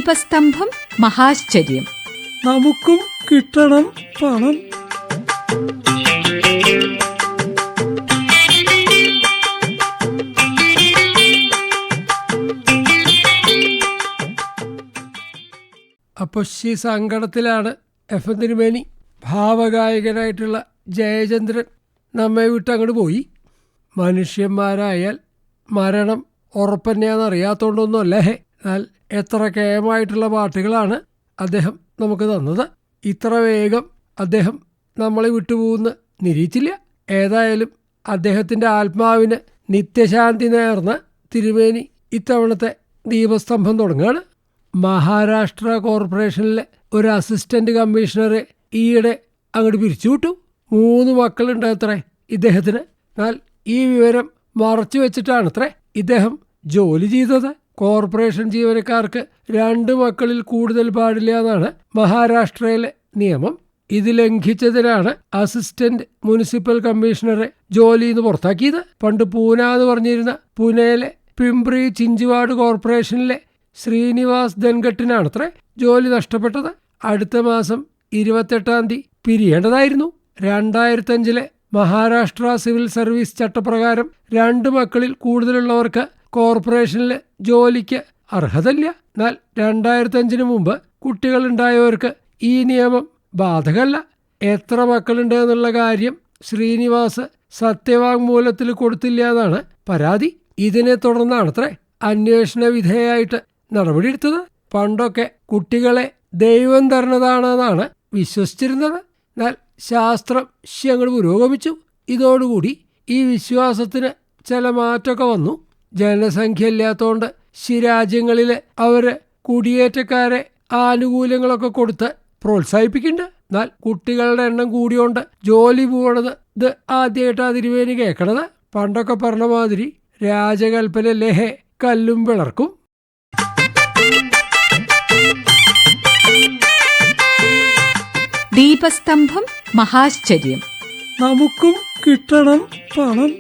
ദീപസ്തംഭം മഹാശ്ചര്യം. നമുക്കും കിട്ടണം പണം. അപ്പോൾ ഈ സങ്കടത്തിലാണ് എഫ് എൻ തിരുമേനി. ഭാവഗായകനായിട്ടുള്ള ജയചന്ദ്രൻ നമ്മെ വിട്ട് അങ്ങോട്ട് പോയി. മനുഷ്യന്മാരായാൽ മരണം ഉറപ്പന്നെയാണെന്നറിയാത്തോണ്ടൊന്നുമല്ലേ. എന്നാൽ എത്ര കേമായിട്ടുള്ള പാട്ടുകളാണ് അദ്ദേഹം നമുക്ക് തന്നത്. ഇത്ര വേഗം അദ്ദേഹം നമ്മളെ വിട്ടുപോകുന്ന നിരീച്ചില്ല. ഏതായാലും അദ്ദേഹത്തിൻ്റെ ആത്മാവിന് നിത്യശാന്തി നേർന്ന തിരുമേനി ഇത്തവണത്തെ ദീപസ്തംഭം തുടങ്ങുകയാണ്. മഹാരാഷ്ട്ര കോർപ്പറേഷനിലെ ഒരു അസിസ്റ്റന്റ് കമ്മീഷണറെ ഈയിടെ അങ്ങോട്ട് പിരിച്ചുവിട്ടു. 3 മക്കളുണ്ട് അത്രേ ഇദ്ദേഹത്തിന്. എന്നാൽ ഈ വിവരം മറച്ചു വെച്ചിട്ടാണത്രേ ഇദ്ദേഹം ജോലി ചെയ്തത്. കോർപ്പറേഷൻ ജീവനക്കാർക്ക് 2 മക്കളിൽ കൂടുതൽ പാടില്ല എന്നാണ് മഹാരാഷ്ട്രയിലെ നിയമം. ഇത് ലംഘിച്ചതിനാണ് അസിസ്റ്റന്റ് മുനിസിപ്പൽ കമ്മീഷണറെ ജോലിയിൽ നിന്ന് പുറത്താക്കിയത്. പണ്ട് പൂന എന്ന് പറഞ്ഞിരുന്ന പുനെയിലെ പിംപ്രി ചിഞ്ചുവാഡ് കോർപ്പറേഷനിലെ ശ്രീനിവാസ് ധൻഘട്ടിനാണത്രേ ജോലി നഷ്ടപ്പെട്ടത്. അടുത്ത മാസം 28-ാം തീയതി പിരിയേണ്ടതായിരുന്നു. 2005 മഹാരാഷ്ട്ര സിവിൽ സർവീസ് ചട്ടപ്രകാരം 2 മക്കളിൽ കൂടുതലുള്ളവർക്ക് കോർപ്പറേഷനിൽ ജോലിക്ക് അർഹതയില്ല. എന്നാൽ 2005 മുമ്പ് കുട്ടികളുണ്ടായവർക്ക് ഈ നിയമം ബാധകമല്ല. എത്ര മക്കളുണ്ട് എന്നുള്ള കാര്യം ശ്രീനിവാസ് സത്യവാങ്മൂലത്തിൽ കൊടുത്തില്ല എന്നാണ് പരാതി. ഇതിനെ തുടർന്നാണത്രേ അന്വേഷണ വിധേയമായിട്ട് നടപടിയെടുത്തത്. പണ്ടൊക്കെ കുട്ടികളെ ദൈവം തരണതാണെന്നാണ് വിശ്വസിച്ചിരുന്നത്. എന്നാൽ ശാസ്ത്രം അങ്ങോട്ട് പുരോഗമിച്ചു. ഇതോടുകൂടി ഈ വിശ്വാസത്തിന് ചില മാറ്റമൊക്കെ വന്നു. ജനസംഖ്യ ഇല്ലാത്തതുകൊണ്ട് രാജ്യങ്ങളിൽ അവർ കുടിയേറ്റക്കാരെ ആനുകൂല്യങ്ങളൊക്കെ കൊടുത്ത് പ്രോത്സാഹിപ്പിക്കുന്നുണ്ട്. എന്നാൽ കുട്ടികളുടെ എണ്ണം കൂടിയോണ്ട് ജോലി പോകണത് ഇത് ആദ്യമായിട്ടാണ് തിരുവേനി കേൾക്കണത്. പണ്ടൊക്കെ പറഞ്ഞ മാതിരി രാജകൽപ്പന ലേഹെ കല്ലും പിളർക്കും. ദീപസ്തംഭം മഹാശ്ചര്യം. നമുക്കും കിട്ടണം പണം.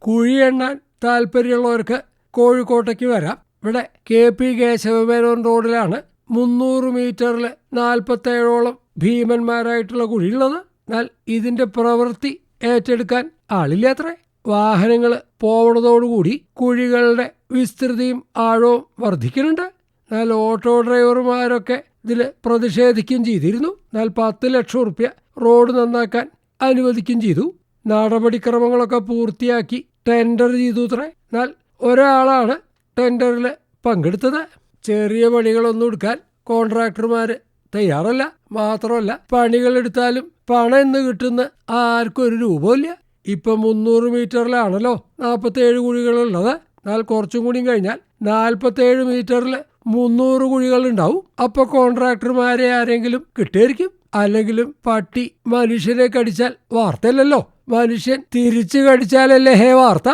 കുഴി എണ്ണാൻ താല്പര്യമുള്ളവർക്ക് കോഴിക്കോട്ടേക്ക് വരാം. ഇവിടെ KP കേശവമേനോൻ റോഡിലാണ് 300 മീറ്ററിൽ 47ഓളം ഭീമന്മാരായിട്ടുള്ള കുഴിയുള്ളത്. എന്നാൽ ഇതിൻ്റെ പ്രവൃത്തി ഏറ്റെടുക്കാൻ ആളില്ലാത്രേ. വാഹനങ്ങൾ പോവണതോടുകൂടി കുഴികളുടെ വിസ്തൃതിയും ആഴവും വർദ്ധിക്കുന്നുണ്ട്. എന്നാൽ ഓട്ടോ ഡ്രൈവർമാരൊക്കെ ഇതിൽ പ്രതിഷേധിക്കുകയും ചെയ്തിരുന്നു. എന്നാൽ 10 ലക്ഷം റുപ്യ റോഡ് നന്നാക്കാൻ അനുവദിക്കുകയും ചെയ്തു. നടപടിക്രമങ്ങളൊക്കെ പൂർത്തിയാക്കി ടെൻഡർ ചെയ്തു അത്രേ. എന്നാൽ ഒരാളാണ് ടെൻഡറിൽ പങ്കെടുത്തത്. ചെറിയ പണികളൊന്നും എടുക്കാൻ കോൺട്രാക്ടർമാർ തയ്യാറല്ല. മാത്രമല്ല പണികളെടുത്താലും പണം എന്ന് കിട്ടുന്ന ആർക്കും ഒരു രൂപമില്ല. ഇപ്പം 300 മീറ്ററിലാണല്ലോ 47 കുഴികളുള്ളത്. എന്നാൽ കുറച്ചും കൂടി കഴിഞ്ഞാൽ 47 മീറ്ററിൽ 300 കുഴികളുണ്ടാവും. അപ്പോൾ കോൺട്രാക്ടർമാരെ ആരെങ്കിലും കിട്ടുമായിരിക്കും. അല്ലെങ്കിലും പട്ടി മനുഷ്യനെ കടിച്ചാൽ വാർത്തയല്ലല്ലോ, മനുഷ്യൻ തിരിച്ചു കടിച്ചാലല്ലേ വാർത്ത.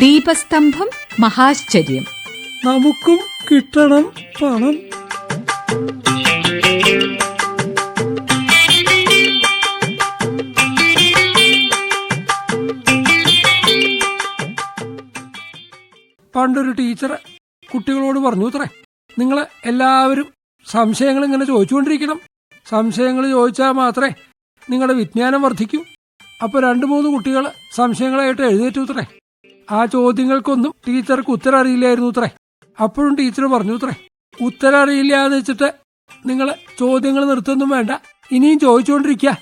ദീപസ്തംഭം മഹാശ്ചര്യം. നമുക്കും കിട്ടണം പണം. പണ്ടൊരു ടീച്ചർ കുട്ടികളോട് പറഞ്ഞു അത്രേ, നിങ്ങൾ എല്ലാവരും സംശയങ്ങൾ ഇങ്ങനെ ചോദിച്ചുകൊണ്ടിരിക്കണം. സംശയങ്ങൾ ചോദിച്ചാൽ മാത്രമേ നിങ്ങളുടെ വിജ്ഞാനം വർദ്ധിക്കൂ. അപ്പോൾ 2-3 കുട്ടികൾ സംശയങ്ങളായിട്ട് എഴുന്നേറ്റു അത്രേ. ആ ചോദ്യങ്ങൾക്കൊന്നും ടീച്ചർക്ക് ഉത്തരം അറിയില്ലായിരുന്നു അത്രേ. അപ്പോഴും ടീച്ചർ പറഞ്ഞു അത്രേ, ഉത്തരം അറിയില്ല എന്ന് വെച്ചിട്ട് നിങ്ങൾ ചോദ്യങ്ങൾ നിർത്തുന്നും വേണ്ട, ഇനിയും ചോദിച്ചുകൊണ്ടിരിക്കുക.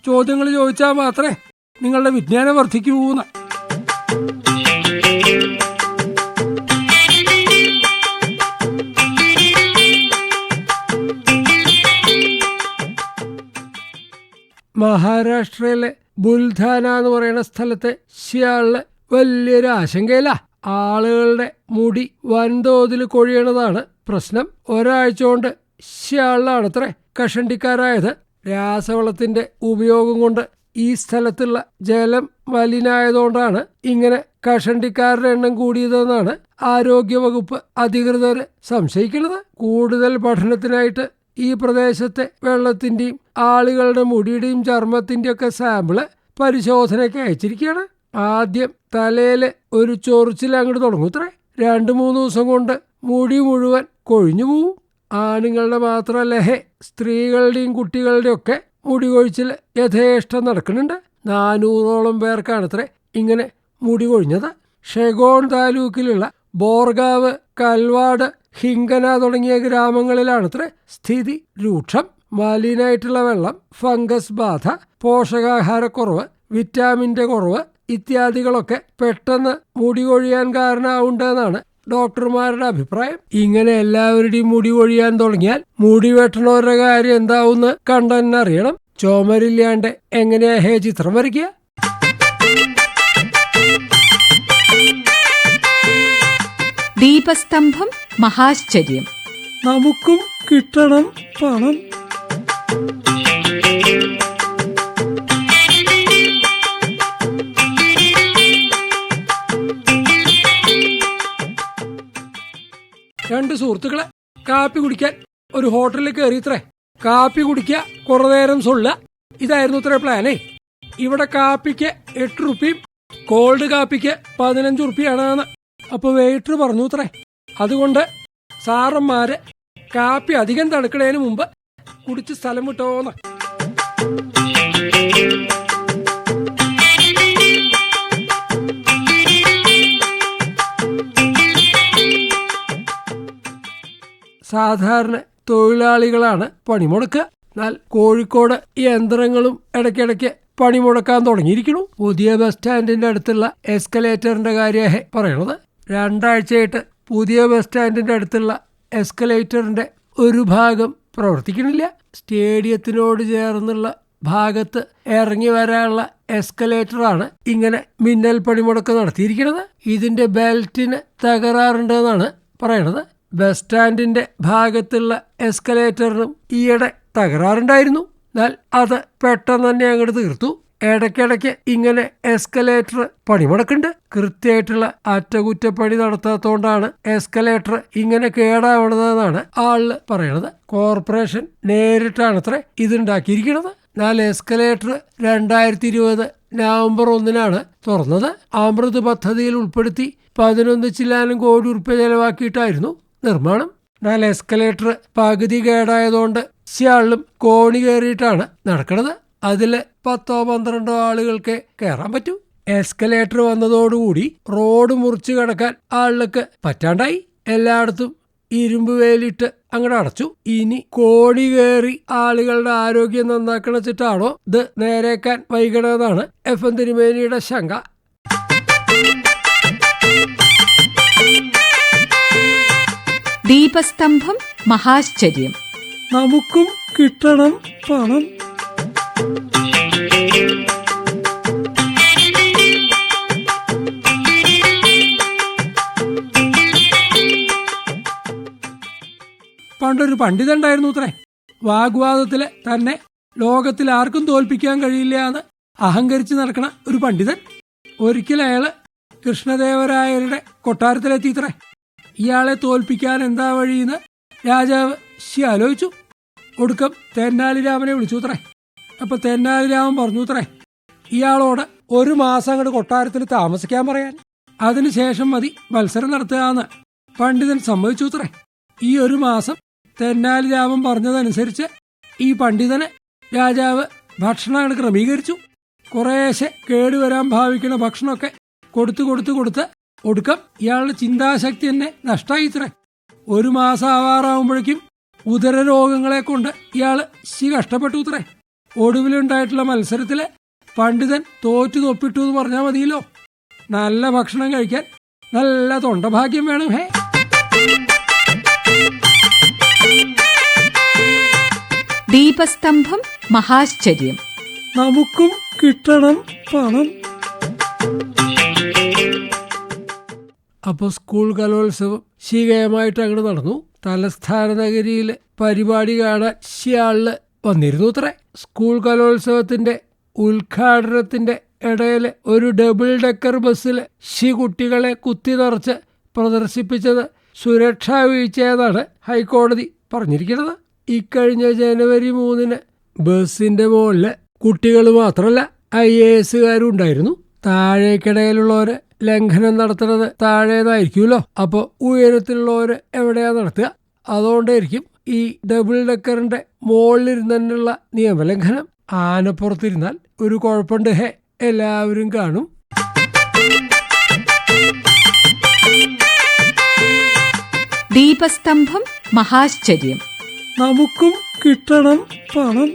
ചോദ്യങ്ങൾ ചോദിച്ചാൽ മാത്രമേ നിങ്ങളുടെ വിജ്ഞാനം വർദ്ധിക്കൂ എന്ന്. മഹാരാഷ്ട്രയിലെ ബുൽധാന എന്ന് പറയുന്ന സ്ഥലത്തെ ഷിയാളില് വലിയൊരു ആശങ്കയില്ല. ആളുകളുടെ മുടി വൻതോതിൽ കൊഴിയണതാണ് പ്രശ്നം. ഒരാഴ്ച കൊണ്ട് ഷിയാളിലാണത്രേ കഷണ്ടിക്കാരായത്. രാസവളത്തിന്റെ ഉപയോഗം കൊണ്ട് ഈ സ്ഥലത്തുള്ള ജലം മലിനായതുകൊണ്ടാണ് ഇങ്ങനെ കഷണ്ടിക്കാരുടെ എണ്ണം കൂടിയതെന്നാണ് ആരോഗ്യവകുപ്പ് അധികൃതർ സംശയിക്കുന്നത്. കൂടുതൽ പഠനത്തിനായിട്ട് ഈ പ്രദേശത്തെ വെള്ളത്തിന്റെയും ആളുകളുടെ മുടിയുടെയും ചർമ്മത്തിന്റെയും ഒക്കെ സാമ്പിള് പരിശോധനയ്ക്ക് അയച്ചിരിക്കുകയാണ്. ആദ്യം തലയില് ഒരു ചൊറിച്ചിൽ അങ്ങോട്ട് തുടങ്ങൂത്രേ. 2-3 ദിവസം കൊണ്ട് മുടി മുഴുവൻ കൊഴിഞ്ഞു പോവും. ആണുങ്ങളുടെ മാത്രമല്ല സ്ത്രീകളുടെയും കുട്ടികളുടെയും ഒക്കെ മുടി കൊഴിച്ചിൽ യഥേഷ്ടം നടക്കുന്നുണ്ട്. 400ഓളം പേർക്കാണത്രേ ഇങ്ങനെ മുടി കൊഴിഞ്ഞത്. ഷെഗോൺ താലൂക്കിലുള്ള ബോർഗാവ്, കൽവാട്, ഹിങ്കന തുടങ്ങിയ ഗ്രാമങ്ങളിലാണത്രേ സ്ഥിതി രൂക്ഷം. മലിനായിട്ടുള്ള വെള്ളം, ഫംഗസ് ബാധ, പോഷകാഹാരക്കുറവ്, വിറ്റാമിൻ്റെ കുറവ് ഇത്യാദികളൊക്കെ പെട്ടെന്ന് മുടി കൊഴിയാൻ കാരണമാവുണ്ടെന്നാണ് ഡോക്ടർമാരുടെ അഭിപ്രായം. ഇങ്ങനെ എല്ലാവരുടെയും മുടി കൊഴിയാൻ തുടങ്ങിയാൽ മുടി വെട്ടണവരുടെ കാര്യം എന്താവുമെന്ന് കണ്ടെന്നെ അറിയണം. ചോമരില്ലാണ്ട് എങ്ങനെയാ ചിത്രം വരയ്ക്കുക? ദീപസ്തംഭം മഹാശ്ചര്യം. നമുക്കും കിട്ടണം പണം. രണ്ട് സുഹൃത്തുക്കളെ കാപ്പി കുടിക്കാൻ ഒരു ഹോട്ടലിൽ കയറിയത്രേ. കാപ്പി കുടിക്കുക, കുറെ നേരം സൊള്ള, ഇതായിരുന്നു ഇത്രേ പ്ലാനേ. ഇവിടെ കാപ്പിക്ക് 8 റുപ്പിയും കോൾഡ് കാപ്പിക്ക് 15 റുപ്പിയാണെന്ന്. അപ്പൊ വെയിറ്റർ പറഞ്ഞു അത്രേ, അതുകൊണ്ട് സാറന്മാര് കാപ്പി അധികം തണുക്കണേന് മുമ്പ് കുടിച്ച് സ്ഥലം വിട്ടോന്ന്. സാധാരണ തൊഴിലാളികളാണ് പണിമുടക്കുക. എന്നാൽ കോഴിക്കോട് യന്ത്രങ്ങളും ഇടയ്ക്കിടയ്ക്ക് പണിമുടക്കാൻ തുടങ്ങിയിരിക്കുന്നു. പുതിയ ബസ് സ്റ്റാൻഡിന്റെ അടുത്തുള്ള എസ്കലേറ്ററിന്റെ കാര്യമാണ് പറയണത്. 2 ആഴ്ചയായിട്ട് പുതിയ ബസ് സ്റ്റാൻഡിന്റെ അടുത്തുള്ള എസ്കലേറ്ററിന്റെ ഒരു ഭാഗം പ്രവർത്തിക്കണില്ല. സ്റ്റേഡിയത്തിനോട് ചേർന്നുള്ള ഭാഗത്ത് ഇറങ്ങി വരാനുള്ള എസ്കലേറ്ററാണ് ഇങ്ങനെ മിന്നൽ പണിമുടക്ക് നടത്തിയിരിക്കുന്നത്. ഇതിന്റെ ബെൽറ്റിന് തകരാറുണ്ടെന്നാണ് പറയണത്. ബസ് സ്റ്റാൻഡിന്റെ ഭാഗത്തുള്ള എസ്കലേറ്ററിനും ഈയിടെ തകരാറുണ്ടായിരുന്നു. എന്നാൽ അത് പെട്ടെന്ന് തന്നെ അങ്ങോട്ട് തീർത്തു. ഇടയ്ക്കിടയ്ക്ക് ഇങ്ങനെ എസ്കലേറ്റർ പണിമുടക്കുണ്ട്. കൃത്യമായിട്ടുള്ള അറ്റകുറ്റപ്പണി നടത്താത്തോണ്ടാണ് എസ്കലേറ്റർ ഇങ്ങനെ കേടാവണതെന്നാണ് ആള് പറയണത്. കോർപ്പറേഷൻ നേരിട്ടാണത്രേ ഇതുണ്ടാക്കിയിരിക്കുന്നത്. എന്നാൽ എസ്കലേറ്റർ 2020 നവംബർ 1 തുറന്നത്. അമൃത് പദ്ധതിയിൽ ഉൾപ്പെടുത്തി 11 ചില്ലാനും കോടി റുപ്യ ചെലവാക്കിയിട്ടായിരുന്നു നിർമ്മാണം. എന്നാൽ എസ്കലേറ്റർ പകുതി കേടായതുകൊണ്ട് ശാളിലും കോണി കയറിയിട്ടാണ് നടക്കുന്നത്. അതിൽ 10-12 ആളുകൾക്ക് കയറാൻ പറ്റൂ. എസ്കലേറ്റർ വന്നതോടുകൂടി റോഡ് മുറിച്ച് കിടക്കാൻ ആളുകൾക്ക് പറ്റാണ്ടായി. എല്ലായിടത്തും ഇരുമ്പ് വേലിട്ട് അങ്ങോട്ട് അടച്ചു. ഇനി കോണി കയറി ആളുകളുടെ ആരോഗ്യം നന്നാക്കണച്ചിട്ടാണോ ഇത് നേരേക്കാൻ വൈകണമെന്നാണ് FM തിരുമേനിയുടെ ശങ്ക. ദീപസ്തംഭം മഹാശ്ചര്യം. നമുക്കും കിട്ടണം പണം. പണ്ടൊരു പണ്ഡിതണ്ടായിരുന്നു അത്രേ. വാഗ്വാദത്തില് തന്നെ ലോകത്തിൽ ആർക്കും തോൽപ്പിക്കാൻ കഴിയില്ല എന്ന് അഹങ്കരിച്ച് നടക്കണ ഒരു പണ്ഡിതൻ. ഒരിക്കൽ അയാള് കൃഷ്ണദേവരായരുടെ കൊട്ടാരത്തിലെത്തിത്രേ. ഇയാളെ തോൽപ്പിക്കാൻ എന്താ വഴിയെന്ന് രാജാവ് ആലോചിച്ചു. ഒടുക്കം തെന്നാലിരാമനെ വിളിച്ചു അത്രേ. അപ്പൊ തെന്നാലിരാമൻ പറഞ്ഞു അത്രേ, ഇയാളോട് 1 മാസം അങ്ങോട്ട് കൊട്ടാരത്തിൽ താമസിക്കാൻ പറയാൻ, അതിനുശേഷം മതി മത്സരം നടത്തുകയെന്ന്. പണ്ഡിതൻ സമ്മതിച്ചു അത്രേ. ഈ 1 മാസം തെന്നാലിരാമൻ പറഞ്ഞതനുസരിച്ച് ഈ പണ്ഡിതന് രാജാവ് ഭക്ഷണം ക്രമീകരിച്ചു. കുറേശ്ശെ കേടുവരാൻ ഭാവിക്കുന്ന ഭക്ഷണമൊക്കെ കൊടുത്ത് ഒടുക്കം ഇയാളുടെ ചിന്താശക്തി തന്നെ നഷ്ടമായിത്രേ. 1 മാസം ആവാറാവുമ്പോഴേക്കും ഉദരരോഗങ്ങളെ കൊണ്ട് ഇയാള് കഷ്ടപ്പെട്ടു ഇത്രേ. ഒടുവിലുണ്ടായിട്ടുള്ള മത്സരത്തില് പണ്ഡിതൻ തോറ്റു തൊപ്പിട്ടു എന്ന് പറഞ്ഞാൽ മതിയല്ലോ. നല്ല ഭക്ഷണം കഴിക്കാൻ നല്ല തൊണ്ടഭാഗ്യം വേണം. ദീപസ്തംഭം മഹാശ്ചര്യം. നമുക്കും കിട്ടണം പണം. അപ്പോൾ സ്കൂൾ കലോത്സവം ശീഘ്രമായിട്ട് അങ്ങോട്ട് നടന്നു. തലസ്ഥാന നഗരിയിൽ പരിപാടി കാണാൻ ശിയാളില് വന്നിരുന്നു അത്രേ. സ്കൂൾ കലോത്സവത്തിന്റെ ഉദ്ഘാടനത്തിന്റെ ഇടയിലെ ഒരു ഡബിൾ ഡെക്കർ ബസ്സിൽ കുട്ടികളെ കുത്തി നിറച്ച് പ്രദർശിപ്പിച്ചത് സുരക്ഷാ വീഴ്ചയെന്നാണ് ഹൈക്കോടതി പറഞ്ഞിരിക്കുന്നത്. ഇക്കഴിഞ്ഞ ജനുവരി 3 ബസ്സിന്റെ മുകളില് കുട്ടികൾ മാത്രമല്ല IAS ഉണ്ടായിരുന്നു. താഴേക്കിടയിലുള്ളവര് ലംഘനം നടത്തുന്നത് താഴേന്നായിരിക്കുമല്ലോ. അപ്പോൾ ഉയരത്തിലുള്ളവര് എവിടെയാ നടത്തുക? അതുകൊണ്ടായിരിക്കും ഈ ഡബിൾ ഡെക്കറിന്റെ മുകളിലിരുന്നുള്ള നിയമലംഘനം. ആനപ്പുറത്തിരുന്നാൽ ഒരു കുഴപ്പമുണ്ട്, എല്ലാവരും കാണും. ദീപസ്തംഭം മഹാശ്ചര്യം. നമുക്കും കിട്ടണം പണം.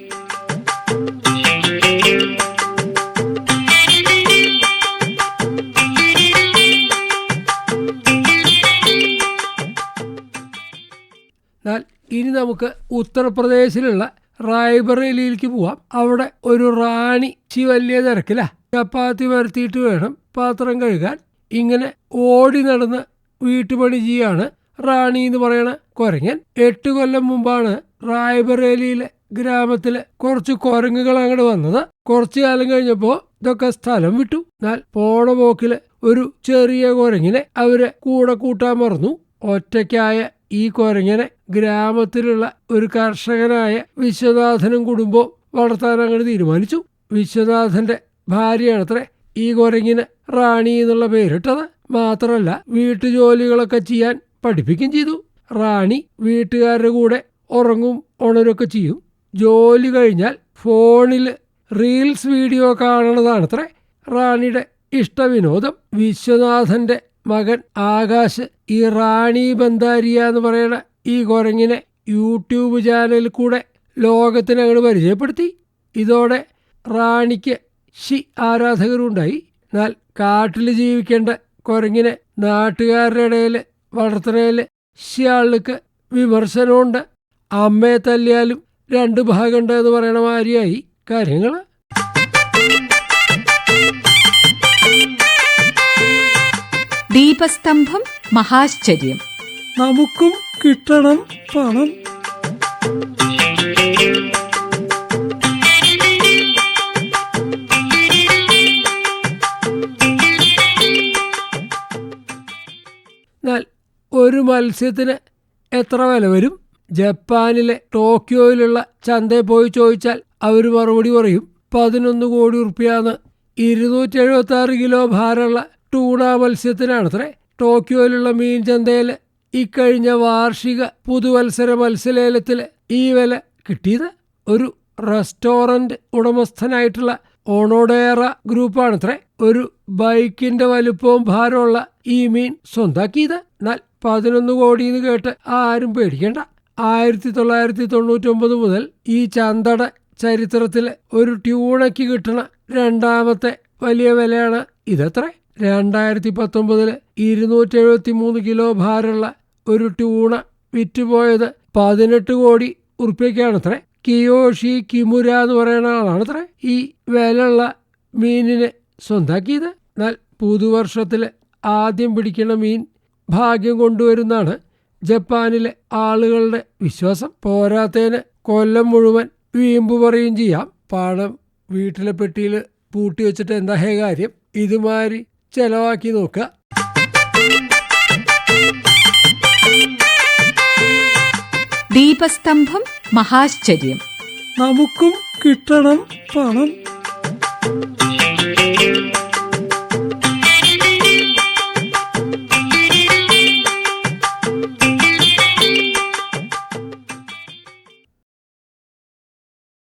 എന്നാൽ ഇനി നമുക്ക് ഉത്തർപ്രദേശിലുള്ള റായ്ബറേലിയിലേക്ക് പോവാം. അവിടെ ഒരു റാണി വലിയ തിരക്കില്ല. ചപ്പാത്തി വരുത്തിയിട്ട് വേണം പാത്രം കഴുകാൻ. ഇങ്ങനെ ഓടി നടന്ന് വീട്ടുപണി ചെയ്യാണ് റാണി എന്ന് പറയണ കുരങ്ങൻ. 8 കൊല്ലം മുമ്പാണ് റായ്ബറേലിയിലെ ഗ്രാമത്തിലെ കുറച്ച് കുരങ്ങുകൾ അങ്ങോട്ട് വന്നത്. കുറച്ചു കാലം കഴിഞ്ഞപ്പോ ഇതൊക്കെ സ്ഥലം വിട്ടു. എന്നാൽ പോണ പോക്കില് ഒരു ചെറിയ കുരങ്ങിനെ അവര് കൂടെ കൂട്ടാൻ മറന്നു. ഒറ്റയ്ക്കായ ഈ കുരങ്ങനെ ഗ്രാമത്തിലുള്ള ഒരു കർഷകനായ വിശ്വനാഥനും കുടുംബവും വളർത്താൻ അങ്ങോട്ട് തീരുമാനിച്ചു. വിശ്വനാഥന്റെ ഭാര്യയാണത്രേ ഈ കുരങ്ങിന് റാണി എന്നുള്ള പേരിട്ടത്. മാത്രമല്ല വീട്ടുജോലികളൊക്കെ ചെയ്യാൻ പഠിപ്പിക്കുകയും ചെയ്തു. റാണി വീട്ടുകാരുടെ കൂടെ ഉറങ്ങും ഉണരൊക്കെ ചെയ്യും. ജോലി കഴിഞ്ഞാൽ ഫോണിൽ റീൽസ് വീഡിയോ കാണണതാണത്രേ റാണിയുടെ ഇഷ്ടവിനോദം. വിശ്വനാഥന്റെ മകൻ ആകാശ് ഈ റാണി ബന്ധാരിയ എന്ന് പറയുന്ന ഈ കുരങ്ങിനെ യൂട്യൂബ് ചാനലിൽ കൂടെ ലോകത്തിന് അങ്ങോട്ട് പരിചയപ്പെടുത്തി. ഇതോടെ റാണിക്ക് ആരാധകരുണ്ടായി. എന്നാൽ കാട്ടിൽ ജീവിക്കേണ്ട കുരങ്ങിനെ നാട്ടുകാരുടെ ഇടയിൽ വളർത്തുന്നതിൽ ആൾക്ക് വിമർശനമുണ്ട്. അമ്മയെ തല്ലിയാലും 2 ഭാഗമുണ്ട് എന്ന് പറയണ മാതിരിയായി കാര്യങ്ങൾ. ദീപസ്തംഭം മഹാശ്ചര്യം. നമുക്കും കിട്ടണം പണം. എന്നാൽ ഒരു മത്സ്യത്തിന് എത്ര വില വരും? ജപ്പാനിലെ ടോക്കിയോയിലുള്ള ചന്തയിൽ പോയി ചോദിച്ചാൽ അവർ മറുപടി പറയും 11 കോടി റുപ്യാന്ന്. 276 കിലോ ഭാരമുള്ള ടൂണ മത്സ്യത്തിനാണത്രേ ടോക്കിയോയിലുള്ള മീൻ ചന്തയിൽ ഇക്കഴിഞ്ഞ വാർഷിക പുതുവത്സര മത്സ്യലേലത്തിൽ ഈ വില കിട്ടിയത്. ഒരു റെസ്റ്റോറന്റ് ഉടമസ്ഥനായിട്ടുള്ള ഓണോഡേറ ഗ്രൂപ്പാണത്രേ ഒരു ബൈക്കിന്റെ വലുപ്പവും ഭാരമുള്ള ഈ മീൻ സ്വന്താക്കിയത്. എന്നാൽ 11 കോടി എന്ന് കേട്ട് ആരും പേടിക്കേണ്ട. 1999 മുതൽ ഈ ചന്തയുടെ ചരിത്രത്തിൽ ഒരു ട്യൂണയ്ക്ക് കിട്ടണ 2ാമത്തെ വലിയ വിലയാണ് ഇതത്രേ. 2019 273 കിലോ ഭാരമുള്ള ഒരു ട്യൂണ വിറ്റുപോയത് 18 കോടി ഉറുപ്പ്യക്കാണത്രേ. കിയോഷി കിമുര എന്ന് പറയുന്ന ആളാണത്രേ ഈ വിലയുള്ള മീനിനെ സ്വന്താക്കിയത്. എന്നാൽ പുതുവർഷത്തിൽ ആദ്യം പിടിക്കുന്ന മീൻ ഭാഗ്യം കൊണ്ടുവരുന്നതാണ് ജപ്പാനിലെ ആളുകളുടെ വിശ്വാസം. പോരാത്തതിന് കൊല്ലം മുഴുവൻ വീമ്പ് പറയുകയും ചെയ്യാം. പണം വീട്ടിലെ പെട്ടിയിൽ പൂട്ടി വെച്ചിട്ട് എന്താ കാര്യം? ഇതുമാതിരി ചെലവാക്കി നോക്കുക. ദീപസ്തംഭം മഹാശ്ചര്യം. നമുക്കും കിട്ടണം പണം.